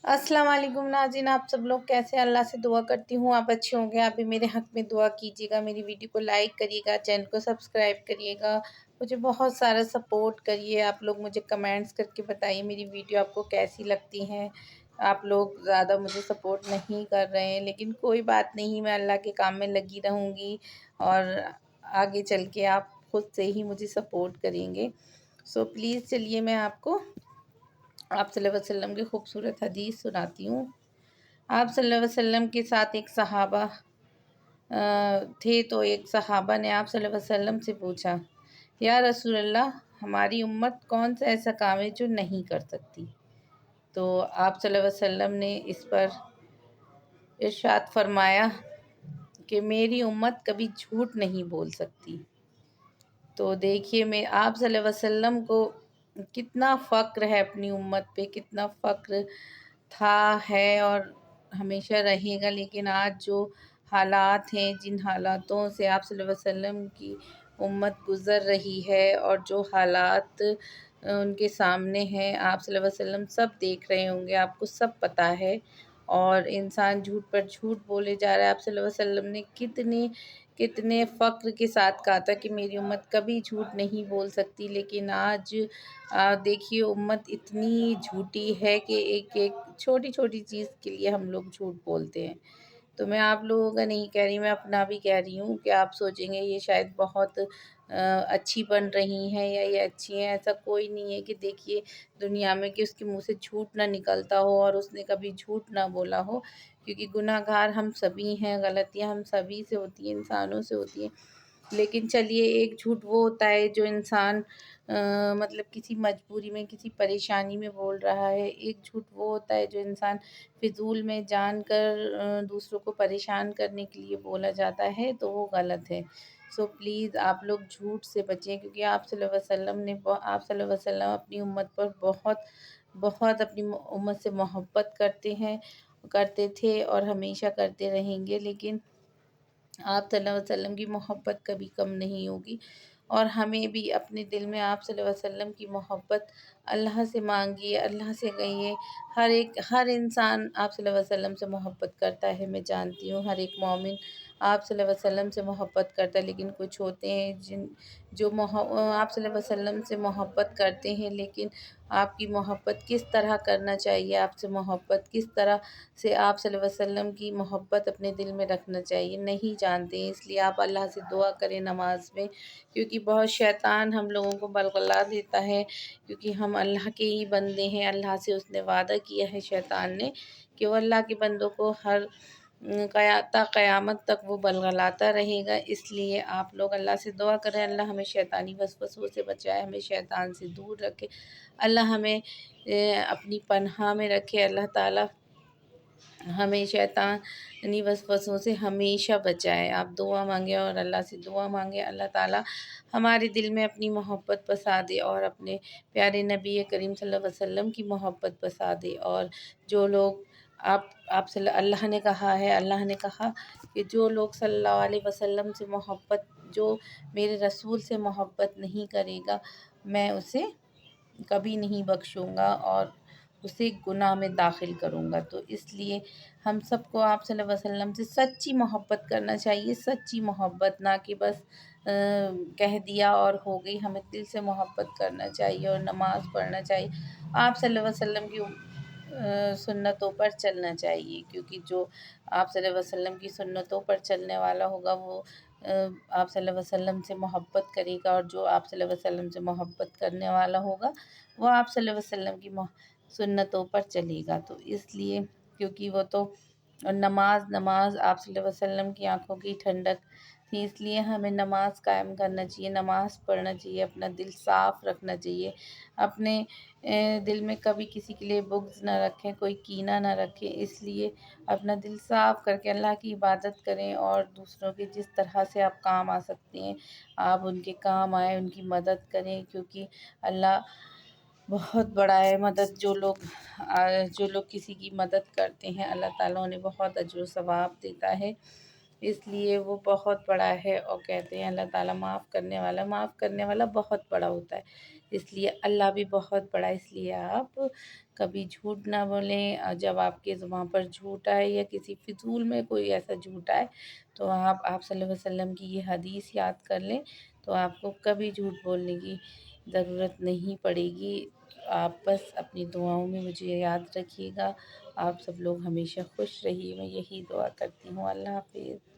अस्सलाम वालेकुम नाज़रीन, आप सब लोग कैसे हैं? अल्लाह से दुआ करती हूँ आप अच्छे होंगे। आप भी मेरे हक़ में दुआ कीजिएगा, मेरी वीडियो को लाइक करिएगा, चैनल को सब्सक्राइब करिएगा, मुझे बहुत सारा सपोर्ट करिए। आप लोग मुझे कमेंट्स करके बताइए मेरी वीडियो आपको कैसी लगती हैं। आप लोग ज़्यादा मुझे सपोर्ट नहीं कर रहे हैं, लेकिन कोई बात नहीं, मैं अल्लाह के काम में लगी रहूँगी और आगे चल के आप खुद से ही मुझे सपोर्ट करेंगे। सो प्लीज़ चलिए मैं आपको आप सल्लल्लाहु अलैहि वसल्लम की खूबसूरत हदीस सुनाती हूँ। आप सल्लल्लाहु अलैहि वसल्लम के साथ एक सहाबा थे, तो एक सहाबा ने आप सल्लल्लाहु अलैहि वसल्लम से पूछा, या रसूल अल्लाह, हमारी उम्मत कौन सा ऐसा काम है जो नहीं कर सकती? तो आप सल्लल्लाहु अलैहि वसल्लम ने इस पर इरशाद फरमाया कि मेरी उम्मत कभी झूठ नहीं बोल सकती। तो देखिए, मैं आप सल्लल्लाहु अलैहि वसल्लम को कितना फ़क्र है अपनी उम्मत पे, कितना फ़क्र था, है और हमेशा रहेगा। लेकिन आज जो हालात हैं, जिन हालातों से आप सल्लल्लाहु अलैहि वसल्लम की उम्मत गुज़र रही है और जो हालात उनके सामने हैं, आप सल्लल्लाहु अलैहि वसल्लम सब देख रहे होंगे, आपको सब पता है। और इंसान झूठ पर झूठ बोले जा रहा है। आप सल्लल्लाहु अलैहि वसल्लम ने कितने कितने फ़क्र के साथ कहा था कि मेरी उम्मत कभी झूठ नहीं बोल सकती। लेकिन आज देखिए, उम्मत इतनी झूठी है कि एक-एक छोटी-छोटी चीज़ के लिए हम लोग झूठ बोलते हैं। तो मैं आप लोगों का नहीं कह रही, मैं अपना भी कह रही हूँ कि आप सोचेंगे ये शायद बहुत अच्छी बन रही हैं या ये अच्छी हैं। ऐसा कोई नहीं है कि देखिए दुनिया में कि उसके मुँह से झूठ ना निकलता हो और उसने कभी झूठ ना बोला हो, क्योंकि गुनहगार हम सभी हैं, गलतियाँ हम सभी से होती हैं, इंसानों से होती हैं। लेकिन चलिए, एक झूठ वो होता है जो इंसान मतलब किसी मजबूरी में, किसी परेशानी में बोल रहा है। एक झूठ वो होता है जो इंसान फ़िज़ूल में जानकर दूसरों को परेशान करने के लिए बोला जाता है, तो वो गलत है। सो प्लीज़ आप लोग झूठ से बचें, क्योंकि आप सल्लल्लाहु अलैहि वसल्लम ने आप सल्लल्लाहु अलैहि वसल्लम अपनी उम्मत पर बहुत बहुत अपनी उम्मत से मोहब्बत करते थे और हमेशा करते रहेंगे। लेकिन आप सल्लल्लाहु अलैहि वसल्लम की मोहब्बत कभी कम नहीं होगी। और हमें भी अपने दिल में आप सल्लल्लाहु अलैहि वसल्लम की मोहब्बत अल्लाह से मांगिए, अल्लाह से कहिए। हर इंसान आप सल्लल्लाहु अलैहि वसल्लम से मोहब्बत करता है, मैं जानती हूँ। हर एक मोमिन आप सल्लल्लाहु अलैहि वसल्लम से मोहब्बत करता है। लेकिन कुछ होते हैं जो आप सल्लल्लाहु अलैहि वसल्लम से मोहब्बत करते हैं, लेकिन आपकी मोहब्बत किस तरह करना चाहिए, आपसे मोहब्बत किस तरह से आप सल्लल्लाहु अलैहि वसल्लम की मोहब्बत अपने दिल में रखना चाहिए, नहीं जानते हैं। इसलिए आप अल्लाह से दुआ करें नमाज़ में, क्योंकि बहुत शैतान हम लोगों को बलगला देता है, क्योंकि हम अल्लाह के ही बंदे हैं। अल्लाह से उसने वादा किया है शैतान ने कि वो अल्लाह के बंदों को हर क़यामत तक वो बलगलाता रहेगा। इसलिए आप लोग अल्लाह से दुआ करें, अल्लाह हमें शैतानी वसवसों से बचाए, हमें शैतान से दूर रखे, अल्लाह हमें अपनी पनाह में रखे। अल्लाह ताला हमें शैतानी वसवसों से हमेशा बचाए। आप दुआ मांगें और अल्लाह से दुआ मांगें, अल्लाह ताला हमारे दिल में अपनी मोहब्बत बसा दे और अपने प्यारे नबी करीम सल्लल्लाहु अलैहि वसल्लम की मोहब्बत बसा दे। और जो लोग आप अल्लाह ने कहा है, अल्लाह ने कहा कि जो लोग सल्लल्लाहु अलैहि वसल्लम से मोहब्बत, जो मेरे रसूल से मोहब्बत नहीं करेगा, मैं उसे कभी नहीं बख्शूँगा और उसे गुनाह में दाखिल करूँगा। तो इसलिए हम सबको आप सल्लल्लाहु अलैहि वसल्लम से सच्ची मोहब्बत करना चाहिए, सच्ची मोहब्बत, ना कि बस कह दिया और हो गई। हमें दिल से मोहब्बत करना चाहिए और नमाज़ पढ़ना चाहिए। आप सल्लल्लाहु अलैहि वसल्लम की सुन्नतों पर चलना चाहिए, क्योंकि जो आप सल्लल्लाहु अलैहि वसल्लम की सुन्नतों पर चलने वाला होगा, वो आप सल्लल्लाहु अलैहि वसल्लम से मोहब्बत करेगा। और जो आप सल्लल्लाहु अलैहि वसल्लम से मोहब्बत करने वाला होगा, वो आप सल्लल्लाहु अलैहि वसल्लम की सुन्नतों पर चलेगा। तो इसलिए, क्योंकि वो तो नमाज आप सल्लल्लाहु अलैहि वसल्लम की आँखों की ठंडक थी, इसलिए हमें नमाज कायम करना चाहिए, नमाज पढ़ना चाहिए, अपना दिल साफ़ रखना चाहिए। अपने दिल में कभी किसी के लिए बुग़्ज़ ना रखें, कोई कीना ना रखें। इसलिए अपना दिल साफ़ करके अल्लाह की इबादत करें और दूसरों के जिस तरह से आप काम आ सकते हैं, आप उनके काम आएँ, उनकी मदद करें, क्योंकि अल्लाह बहुत बड़ा है। जो लोग किसी की मदद करते हैं, अल्लाह ताला उन्हें बहुत अजर व सवाब देता है। इसलिए वो बहुत बड़ा है। और कहते हैं अल्लाह ताला माफ़ करने वाला बहुत बड़ा होता है। اس لیے اللہ بھی بہت بڑا، اس لیے آپ کبھی جھوٹ نہ بولیں، اور جب آپ کے زبان پر جھوٹ آئے یا کسی فضول میں کوئی ایسا جھوٹ آئے تو آپ صلی اللہ علیہ وسلم کی یہ حدیث یاد کر لیں، تو آپ کو کبھی جھوٹ بولنے کی ضرورت نہیں پڑے گی۔ آپ بس اپنی دعاؤں میں مجھے یاد رکھیے گا۔ آپ سب لوگ ہمیشہ خوش رہیے، میں یہی دعا کرتی ہوں۔ اللہ حافظ۔